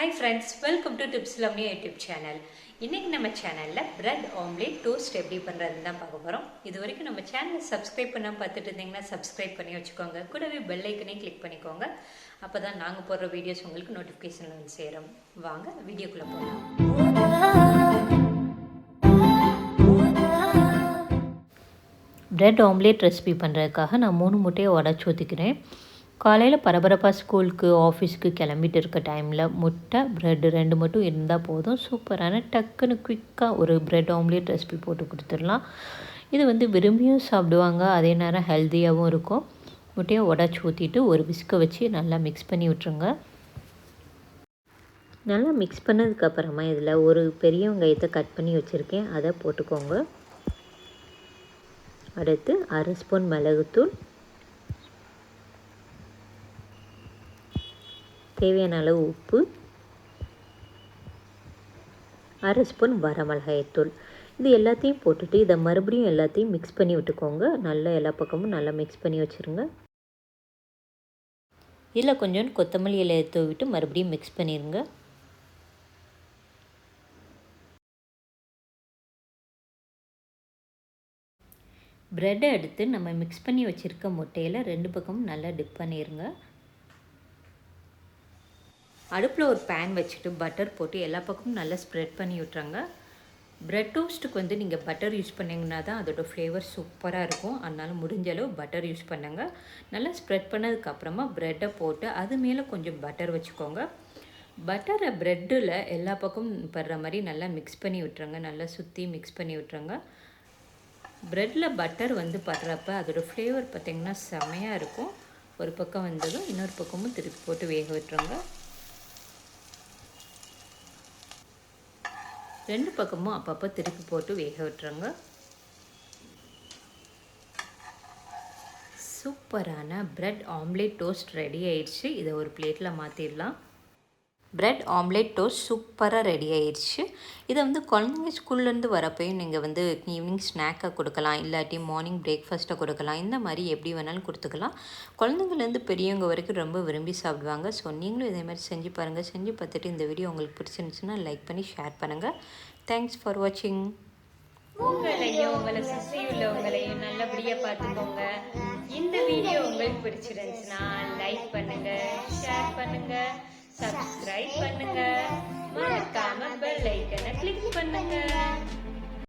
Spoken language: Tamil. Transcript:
Hi friends, welcome to TipsLavanya YouTube channel. இன்னைக்கு நம்ம சேனல்ல பிரெட் ஆம்லெட் டோஸ்ட் எப்படி பண்றதுன்னு தான் பார்க்க போறோம். இதுவரைக்கும் நம்ம சேனலை சப்ஸ்கிரைப் பண்ணாம பார்த்துட்டு இருந்தீங்கன்னா சப்ஸ்கிரைப் பண்ணி வச்சுக்கோங்க. கூடவே பெல் ஐக்கனை கிளிக் பண்ணிக்கோங்க. அப்பதான் நாங்க போடுற வீடியோஸ் உங்களுக்கு நோட்டிஃபிகேஷன் வந்து சேரும். வாங்க வீடியோக்குள்ள போகலாம். பிரெட் ஆம்லெட் ரெசிபி பண்ணுறதுக்காக நான் 3 முட்டையை உடச்சி ஊற்றிக்கிறேன். காலையில் பரபரப்பாக ஸ்கூலுக்கு ஆஃபீஸ்க்கு கிளம்பிட்டு இருக்க டைமில் முட்டை ப்ரெட்டு 2 மட்டும் இருந்தால் போதும். சூப்பரான டக்குன்னு குயிக்காக ஒரு பிரெட் ஆம்லேட் ரெசிபி போட்டு கொடுத்துடலாம். இது வந்து விரும்பியும் சாப்பிடுவாங்க, அதே நேரம் ஹெல்த்தியாகவும் இருக்கும். முட்டையை உடச்சி ஊற்றிட்டு ஒரு விஸ்கை வச்சு நல்லா மிக்ஸ் பண்ணி விட்டுருங்க. நல்லா மிக்ஸ் பண்ணதுக்கப்புறமா இதில் ஒரு பெரிய வெங்காயத்தை கட் பண்ணி வச்சுருக்கேன், அதை போட்டுக்கோங்க. அடுத்து 1/2 ஸ்பூன் மிளகுத்தூள், தேவையான அளவு உப்பு, 1/2 ஸ்பூன் வரமிளகாய்த்தூள். இது எல்லாத்தையும் போட்டுட்டு இதை மறுபடியும் எல்லாத்தையும் மிக்ஸ் பண்ணி விட்டுக்கோங்க. நல்லா எல்லா பக்கமும் நல்லா மிக்ஸ் பண்ணி வச்சுருங்க. இதில் கொஞ்சம் கொத்தமல்லி இலையை தூவிட்டு மறுபடியும் மிக்ஸ் பண்ணிடுங்க. ப்ரெட்டை எடுத்து நம்ம மிக்ஸ் பண்ணி வச்சுருக்க முட்டையில் 2 பக்கமும் நல்லா டிப் பண்ணிடுங்க. அடுப்பில் ஒரு பேன் வச்சுட்டு பட்டர் போட்டு எல்லா பக்கமும் நல்லா ஸ்ப்ரெட் பண்ணி விட்றாங்க. ப்ரெட் டோஸ்ட்டுக்கு வந்து நீங்கள் பட்டர் யூஸ் பண்ணிங்கன்னா தான் அதோடய ஃப்ளேவர் சூப்பராக இருக்கும். அதனால் முடிஞ்ச அளவு பட்டர் யூஸ் பண்ணுங்க. நல்லா ஸ்ப்ரெட் பண்ணதுக்கப்புறமா ப்ரெட்டை போட்டு அது மேலே கொஞ்சம் பட்டர் வச்சுக்கோங்க. பட்டரை ப்ரெட்டில் எல்லா பக்கமும் படுற மாதிரி நல்லா மிக்ஸ் பண்ணி விட்ருங்க. நல்லா சுற்றி மிக்ஸ் பண்ணி விட்ருங்க. ப்ரெட்டில் பட்டர் வந்து படுறப்ப அதோடய ஃப்ளேவர் பார்த்திங்கன்னா செம்மையாக இருக்கும். ஒரு பக்கம் வந்ததும் இன்னொரு பக்கமும் திருப்பி போட்டு வேக விட்டுருங்க. 2 பக்கமும் அப்பப்போ திருப்பி போட்டு வேக விட்டுருங்க. சூப்பரான பிரெட் ஆம்லேட் டோஸ்ட் ரெடி ஆயிடுச்சு. இதை ஒரு பிளேட்டில் மாற்றிடலாம். பிரெட் ஆம்லேட் டோஸ்ட் சூப்பராக ரெடி ஆயிடுச்சு. இதை வந்து குழந்தைங்க ஸ்கூல்லேருந்து வரப்பையும் நீங்கள் வந்து ஈவினிங் ஸ்நாக்காக கொடுக்கலாம், இல்லாட்டி மார்னிங் பிரேக்ஃபாஸ்ட்டாக கொடுக்கலாம். இந்த மாதிரி எப்படி வேணாலும் கொடுத்துக்கலாம். குழந்தைங்கள்லேருந்து பெரியவங்க வரைக்கும் ரொம்ப விரும்பி சாப்பிடுவாங்க. ஸோ நீங்களும் இதே மாதிரி செஞ்சு பாருங்கள். செஞ்சு பார்த்துட்டு இந்த வீடியோ உங்களுக்கு பிடிச்சிருந்துச்சுன்னா லைக் பண்ணி ஷேர் பண்ணுங்கள். தேங்க்ஸ் ஃபார் வாட்சிங். உங்களையும் உங்களை சுற்றி உள்ளவங்களையும் நல்லபடியாக பார்த்துக்கோங்க. இந்த வீடியோ உங்களுக்கு பிடிச்சிருந்துச்சுன்னா லைக் பண்ணுங்கள், ஷேர் பண்ணுங்கள், சப்ஸ்கிரைப் பண்ணுங்க, மறக்காம பெல் ஐக்கனை கிளிக் பண்ணுங்க.